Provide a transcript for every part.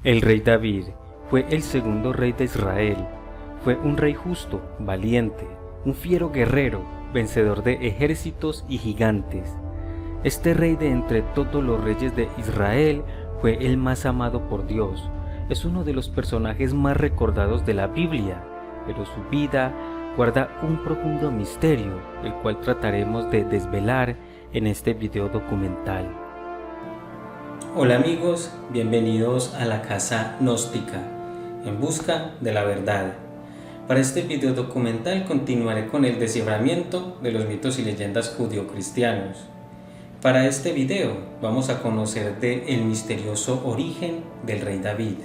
El rey David fue el segundo rey de Israel. Fue un rey justo, valiente, un fiero guerrero, vencedor de ejércitos y gigantes. Este rey de entre todos los reyes de Israel fue el más amado por Dios. Es uno de los personajes más recordados de la Biblia, pero su vida guarda un profundo misterio, el cual trataremos de desvelar en este video documental. Hola amigos, bienvenidos a la Casa Gnóstica, en busca de la verdad. Para este video documental continuaré con el desciframiento de los mitos y leyendas judio-cristianos. Para este video vamos a conocer el misterioso origen del rey David.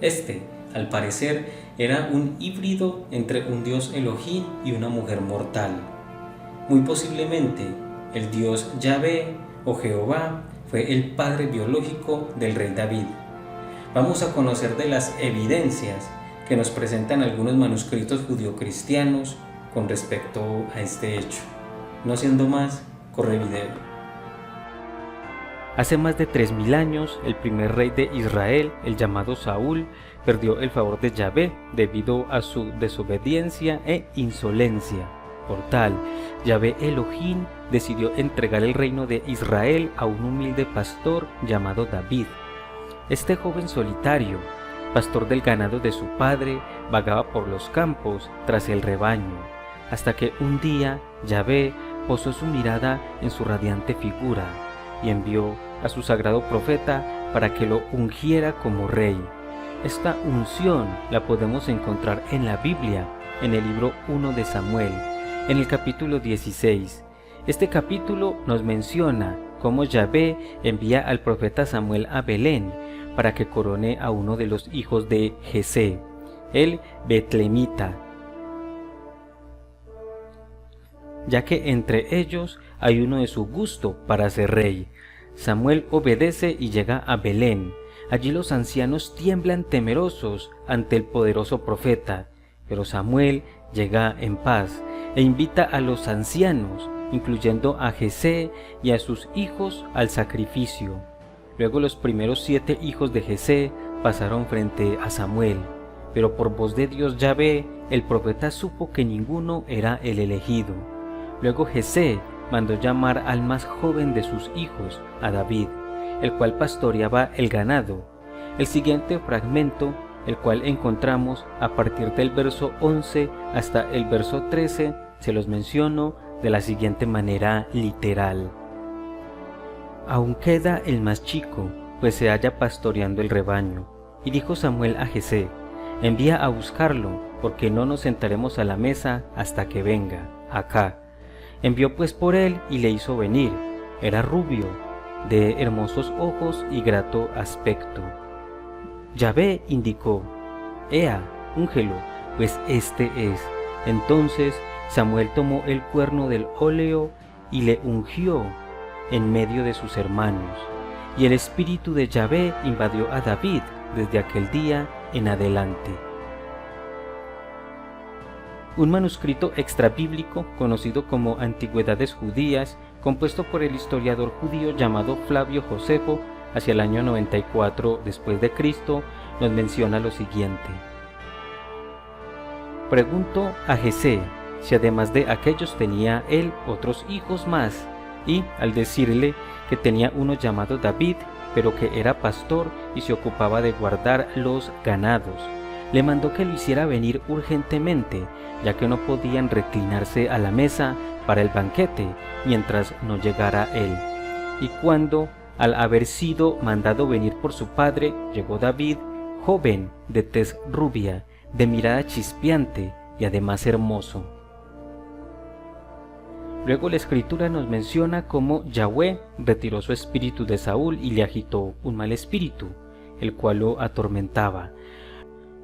Este, al parecer, era un híbrido entre un dios Elohim y una mujer mortal. Muy posiblemente, el dios Yahvé o Jehová fue el padre biológico del rey David. Vamos a conocer de las evidencias que nos presentan algunos manuscritos judio-cristianos con respecto a este hecho. No siendo más, corre video. Hace más de 3000 años, el primer rey de Israel, el llamado Saúl, perdió el favor de Yahvé debido a su desobediencia e insolencia. Por tal, Yahvé Elohim decidió entregar el reino de Israel a un humilde pastor llamado David. Este joven solitario, pastor del ganado de su padre, vagaba por los campos tras el rebaño, hasta que un día Yahvé posó su mirada en su radiante figura y envió a su sagrado profeta para que lo ungiera como rey. Esta unción la podemos encontrar en la Biblia, en el libro 1 de Samuel, en el capítulo 16. Este capítulo nos menciona cómo Yahvé envía al profeta Samuel a Belén para que corone a uno de los hijos de Jesé, el Betlemita, ya que entre ellos hay uno de su gusto para ser rey. Samuel obedece y llega a Belén. Allí los ancianos tiemblan temerosos ante el poderoso profeta, pero Samuel llega en paz e invita a los ancianos, incluyendo a Jesé y a sus hijos, al sacrificio. Luego los primeros 7 hijos de Jesé pasaron frente a Samuel, pero por voz de Dios Yahvé, el profeta supo que ninguno era el elegido. Luego Jesé mandó llamar al más joven de sus hijos, a David, el cual pastoreaba el ganado. El siguiente fragmento, el cual encontramos a partir del verso 11 hasta el verso 13, se los menciono de la siguiente manera literal. Aún queda el más chico, pues se halla pastoreando el rebaño. Y dijo Samuel a Jesé: envía a buscarlo, porque no nos sentaremos a la mesa hasta que venga acá. Envió pues por él y le hizo venir. Era rubio, de hermosos ojos y grato aspecto. Yahvé indicó: Ea, úngelo, pues este es. Entonces Samuel tomó el cuerno del óleo y le ungió en medio de sus hermanos. Y el espíritu de Yahvé invadió a David desde aquel día en adelante. Un manuscrito extrabíblico conocido como Antigüedades Judías, compuesto por el historiador judío llamado Flavio Josefo hacia el año 94 después de Cristo, nos menciona lo siguiente. Preguntó a Jesé si además de aquellos tenía él otros hijos más, y al decirle que tenía uno llamado David, pero que era pastor y se ocupaba de guardar los ganados, le mandó que lo hiciera venir urgentemente, ya que no podían reclinarse a la mesa para el banquete mientras no llegara él. Y cuando, al haber sido mandado venir por su padre, llegó David, joven, de tez rubia, de mirada chispeante y además hermoso. Luego la escritura nos menciona cómo Yahvé retiró su espíritu de Saúl y le agitó un mal espíritu, el cual lo atormentaba.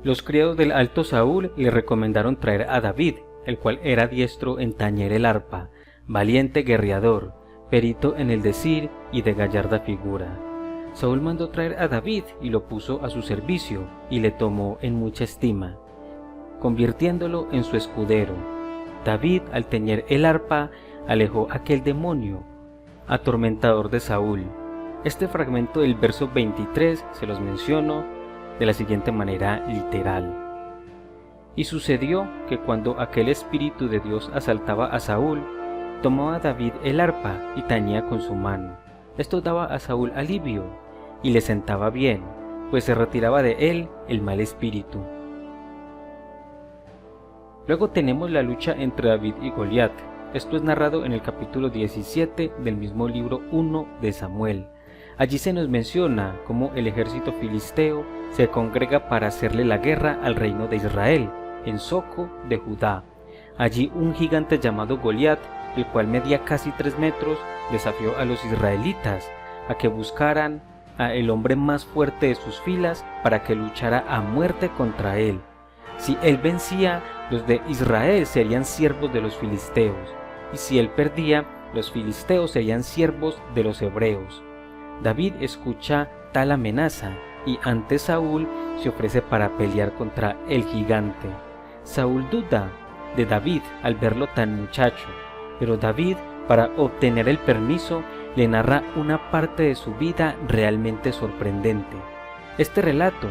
Los criados del alto Saúl le recomendaron traer a David, el cual era diestro en tañer el arpa, valiente guerreador, perito en el decir y de gallarda figura. Saúl mandó traer a David y lo puso a su servicio y le tomó en mucha estima, convirtiéndolo en su escudero. David, al tañer el arpa, alejó aquel demonio atormentador de Saúl. Este fragmento del verso 23 se los menciono de la siguiente manera literal. Y sucedió que cuando aquel Espíritu de Dios asaltaba a Saúl, tomaba David el arpa y tañía con su mano. Esto daba a Saúl alivio y le sentaba bien, pues se retiraba de él el mal espíritu. Luego tenemos la lucha entre David y Goliat. Esto es narrado en el capítulo 17 del mismo libro 1 de Samuel. Allí se nos menciona cómo el ejército filisteo se congrega para hacerle la guerra al reino de Israel, en Soco de Judá. Allí un gigante llamado Goliat, el cual medía casi 3 metros, desafió a los israelitas a que buscaran a el hombre más fuerte de sus filas para que luchara a muerte contra él. Si él vencía, los de Israel serían siervos de los filisteos, y si él perdía, los filisteos serían siervos de los hebreos. David escucha tal amenaza y ante Saúl se ofrece para pelear contra el gigante. Saúl duda de David al verlo tan muchacho, pero David, para obtener el permiso, le narra una parte de su vida realmente sorprendente. Este relato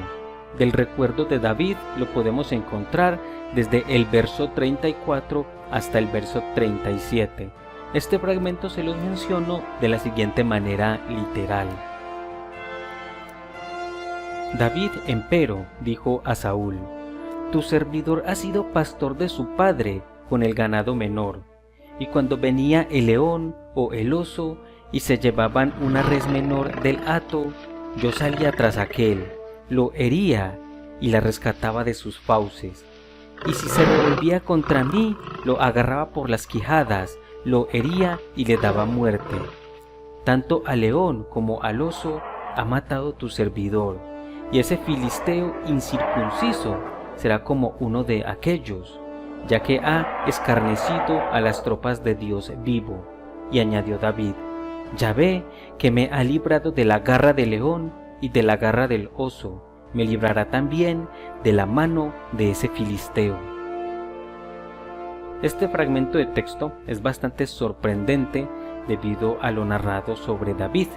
del recuerdo de David lo podemos encontrar desde el verso 34 hasta el verso 37. Este fragmento se los menciono de la siguiente manera literal. David, empero, dijo a Saúl: Tu servidor ha sido pastor de su padre con el ganado menor, y cuando venía el león o el oso y se llevaban una res menor del hato, yo salía tras aquel, lo hería y la rescataba de sus fauces, y si se revolvía contra mí, lo agarraba por las quijadas, lo hería y le daba muerte. Tanto al león como al oso ha matado tu servidor, y ese filisteo incircunciso será como uno de aquellos, ya que ha escarnecido a las tropas de Dios vivo. Y añadió David: Yahvé, que me ha librado de la garra del león y de la garra del oso, me librará también de la mano de ese filisteo. Este fragmento de texto es bastante sorprendente debido a lo narrado sobre David.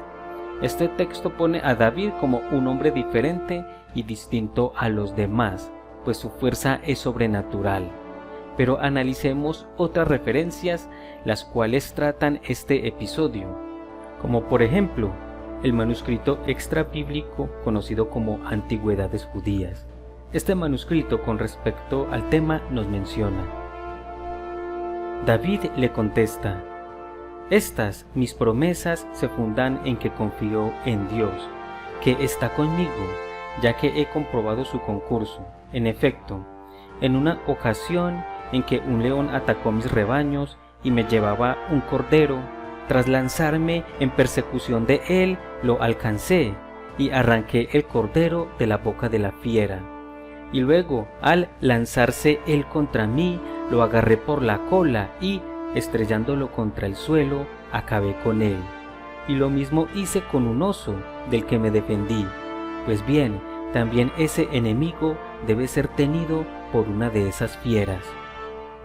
Este texto pone a David como un hombre diferente y distinto a los demás, pues su fuerza es sobrenatural. Pero analicemos otras referencias las cuales tratan este episodio, como por ejemplo el manuscrito extrabíblico conocido como Antigüedades Judías. Este manuscrito con respecto al tema nos menciona: David le contesta: Estas mis promesas se fundan en que confío en Dios, que está conmigo, ya que he comprobado su concurso. En efecto, en una ocasión en que un león atacó mis rebaños y me llevaba un cordero, tras lanzarme en persecución de él, lo alcancé y arranqué el cordero de la boca de la fiera. Y luego, al lanzarse él contra mí, lo agarré por la cola y, estrellándolo contra el suelo, acabé con él. Y lo mismo hice con un oso, del que me defendí. Pues bien, también ese enemigo debe ser tenido por una de esas fieras.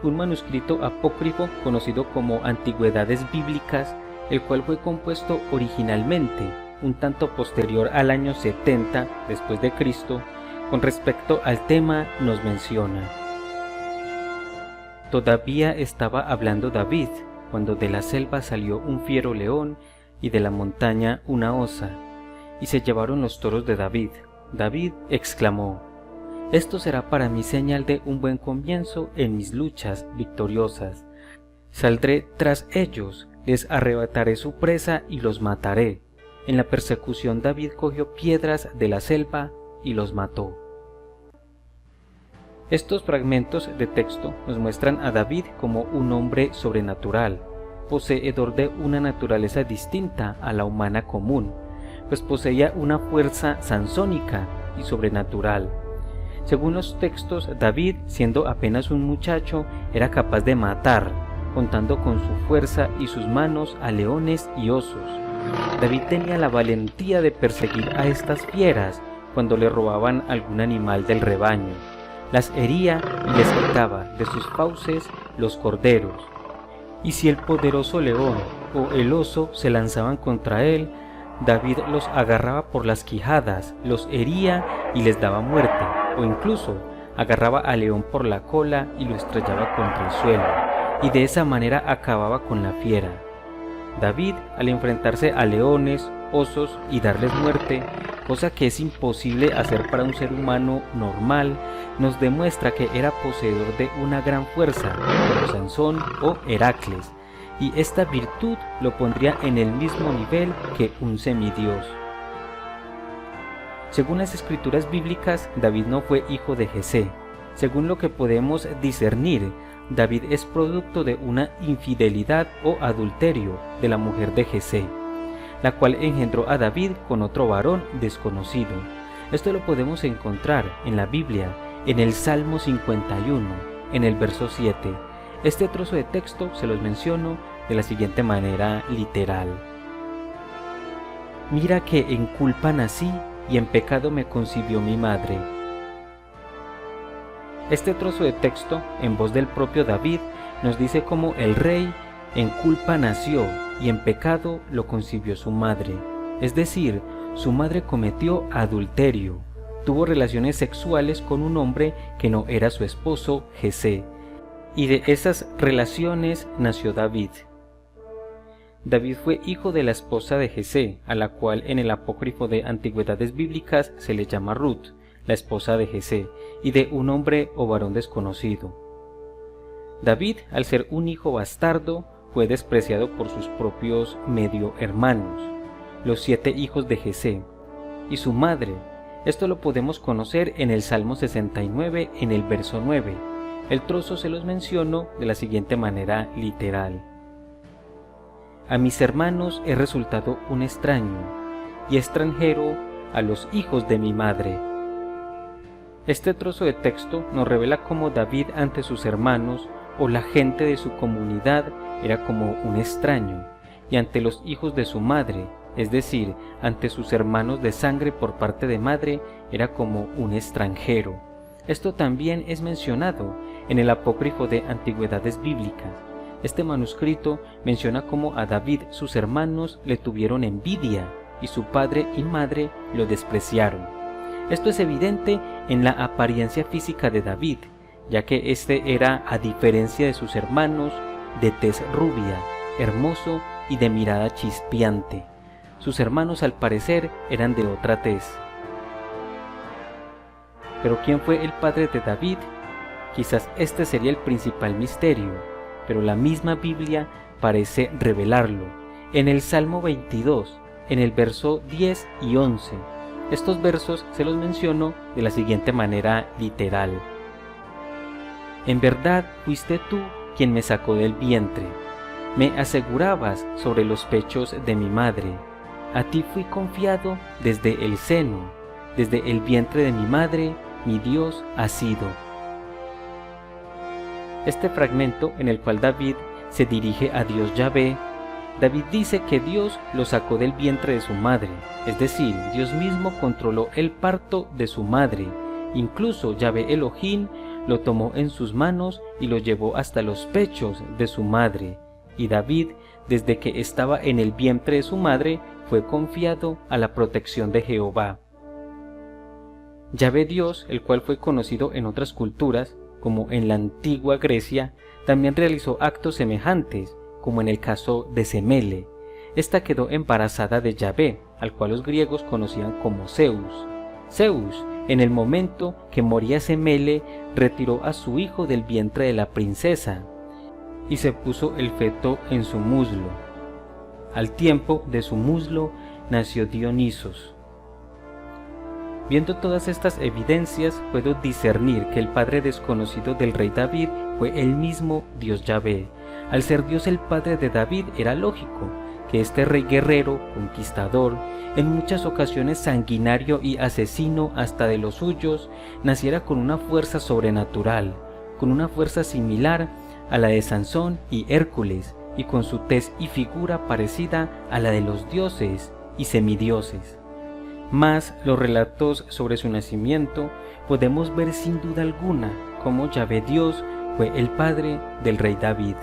Un manuscrito apócrifo conocido como Antigüedades Bíblicas, el cual fue compuesto originalmente un tanto posterior al año 70 después de Cristo, con respecto al tema nos menciona: Todavía estaba hablando David cuando de la selva salió un fiero león y de la montaña una osa, y se llevaron los toros de David. David exclamó: Esto será para mí señal de un buen comienzo en mis luchas victoriosas. Saldré tras ellos, les arrebataré su presa y los mataré. En la persecución David cogió piedras de la selva y los mató. Estos fragmentos de texto nos muestran a David como un hombre sobrenatural, poseedor de una naturaleza distinta a la humana común, pues poseía una fuerza sansónica y sobrenatural. Según los textos, David, siendo apenas un muchacho, era capaz de matar, contando con su fuerza y sus manos, a leones y osos. David tenía la valentía de perseguir a estas fieras cuando le robaban algún animal del rebaño. Las hería y les quitaba de sus fauces los corderos. Y si el poderoso león o el oso se lanzaban contra él, David los agarraba por las quijadas, los hería y les daba muerte, o incluso agarraba al león por la cola y lo estrellaba contra el suelo, y de esa manera acababa con la fiera. David, al enfrentarse a leones, osos y darles muerte, cosa que es imposible hacer para un ser humano normal, nos demuestra que era poseedor de una gran fuerza, como Sansón o Heracles, y esta virtud lo pondría en el mismo nivel que un semidios. Según las escrituras bíblicas, David no fue hijo de Jesé. Según lo que podemos discernir, David es producto de una infidelidad o adulterio de la mujer de Jesé, la cual engendró a David con otro varón desconocido. Esto lo podemos encontrar en la Biblia, en el Salmo 51, en el verso 7. Este trozo de texto se los menciono de la siguiente manera literal. Mira que en culpa nací y en pecado me concibió mi madre. Este trozo de texto, en voz del propio David, nos dice cómo el rey en culpa nació y en pecado lo concibió su madre. Es decir, su madre cometió adulterio, tuvo relaciones sexuales con un hombre que no era su esposo, Jesé, y de esas relaciones nació David. David fue hijo de la esposa de Jesé, a la cual en el apócrifo de Antigüedades Bíblicas se le llama Ruth, la esposa de Jesé, y de un hombre o varón desconocido. David, al ser un hijo bastardo, fue despreciado por sus propios medio hermanos, los 7 hijos de Jesé, y su madre. Esto lo podemos conocer en el Salmo 69, en el verso 9. El trozo se los menciono de la siguiente manera literal. A mis hermanos he resultado un extraño, y extranjero a los hijos de mi madre. Este trozo de texto nos revela cómo David ante sus hermanos o la gente de su comunidad era como un extraño, y ante los hijos de su madre, es decir, ante sus hermanos de sangre por parte de madre, era como un extranjero. Esto también es mencionado en el apócrifo de Antigüedades Bíblicas. Este manuscrito menciona cómo a David sus hermanos le tuvieron envidia y su padre y madre lo despreciaron. Esto es evidente en la apariencia física de David, ya que este era, a diferencia de sus hermanos, de tez rubia, hermoso y de mirada chispeante. Sus hermanos al parecer eran de otra tez. Pero ¿quién fue el padre de David? Quizás este sería el principal misterio, pero la misma Biblia parece revelarlo. En el Salmo 22, en el verso 10 y 11, estos versos se los menciono de la siguiente manera literal. En verdad fuiste tú quien me sacó del vientre, me asegurabas sobre los pechos de mi madre. A ti fui confiado desde el seno, desde el vientre de mi madre, mi Dios ha sido. Este fragmento en el cual David se dirige a Dios Yahvé, David dice que Dios lo sacó del vientre de su madre, es decir, Dios mismo controló el parto de su madre. Incluso Yahvé Elohim lo tomó en sus manos y lo llevó hasta los pechos de su madre. Y David, desde que estaba en el vientre de su madre, fue confiado a la protección de Jehová. Yahvé Dios, el cual fue conocido en otras culturas, como en la antigua Grecia, también realizó actos semejantes, como en el caso de Semele. Esta quedó embarazada de Yahvé, al cual los griegos conocían como Zeus. Zeus, en el momento que moría Semele, retiró a su hijo del vientre de la princesa y se puso el feto en su muslo. Al tiempo de su muslo nació Dionisos. Viendo todas estas evidencias, puedo discernir que el padre desconocido del rey David fue el mismo Dios Yahvé. Al ser Dios el padre de David, era lógico que este rey guerrero, conquistador, en muchas ocasiones sanguinario y asesino hasta de los suyos, naciera con una fuerza sobrenatural, con una fuerza similar a la de Sansón y Hércules, y con su tez y figura parecida a la de los dioses y semidioses. Mas los relatos sobre su nacimiento podemos ver sin duda alguna cómo Yahvé Dios fue el padre del rey David.